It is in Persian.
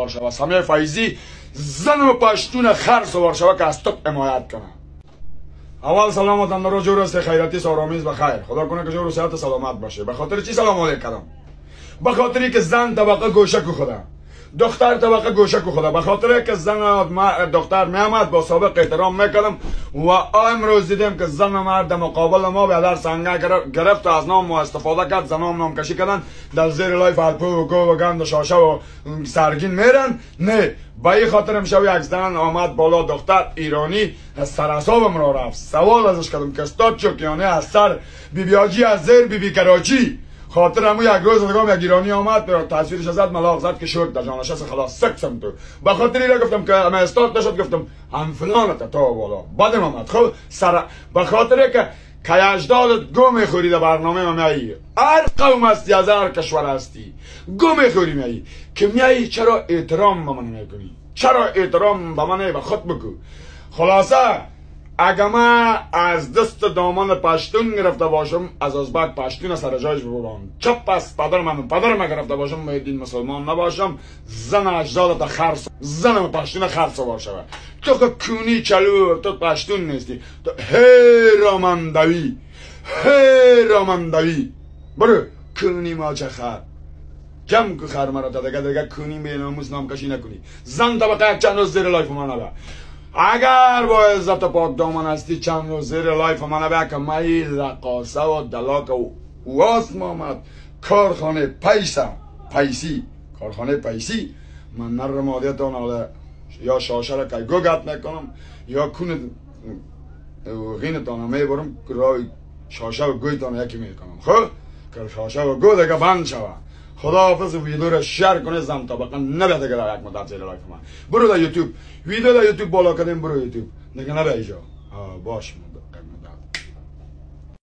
سوار شود. سمیه فیضی زن پشتون خر سوار شود که از تو حمایت کنه. اول سلامتم رو جور است خیراتی سارامیز و خیر. خدا کنه که جور صحت سلامت باشه. به خاطر چی سلام علیک کردم؟ به خاطری که زن طبقه گوشه کو خدا، دختر طبقه گوشه کو خدا. به خاطر که زن دختر میامد با سابق احترام میکردم و امروز دیدم که زن مرد مقابل ما به در سنگه گرفت و از نام ما استفاده کرد. زنام نام کشی کردن در زیر لایف الپو و گو و گند و شاشه و سرگین میرن. نه به این خاطر امشب یک زن آمد بالا، دختر ایرانی، از سرحسابم را رفت. سوال ازش کردم که استاد چوکیانه از سر بیبیاجی از زیر بیبی کراچی. خاطر همون یک روز دیگه یک ایرانی آمد تصویرش زد، ملاق زد که شد در جانش خلاص سکسم تو. به خاطر این گفتم که من استاد نشد، گفتم هم فلانت تا بالا بعدم آمد. خب سر به خاطر که اجدادت گو میخوری در برنامه ما میایی، هر قوم هستی از هر کشور هستی گو میخوری میایی که میایی چرا احترام به من نمیکنی؟ چرا احترام به من به خود بکو. خلاصه اگه من از دست دامان پشتون گرفته باشم، از ازبک پشتون سر جایش ببرم، چپ از پدر من گرفته باشم، میدین مسلمان نباشم، زن اجدادت خرس، زن پشتون خرس سوار شود. تو که کونی چلو، تو پشتون نیستی، تو هیرامندوی برو کونی ما چه خر جمع که خر مرا تا دیگه کونی به ناموس نام کشی نکنی. زن طبقه چند روز زیر لایف من نبه. اگر با عزت پاک دامن هستی چند روز زیر لایف من نبه که مایی رقاصه و دلاک و واست محمد کارخانه پیسی من نر مادیتان حالا یا شاشه را که گوگت نکنم یا کون غینتان میبرم رای شاشه و گویتان یکی میکنم. خب که شاشه و گو دیگه بند شوه. خداحافظ. ویدیو را شیر کنه، زن طبقه نبیده که در یک مدت زیر لایف من. برو در یوتیوب، ویدیو در یوتیوب بالا کردیم، برو یوتیوب دیگه نبیده اینجا. باش مدت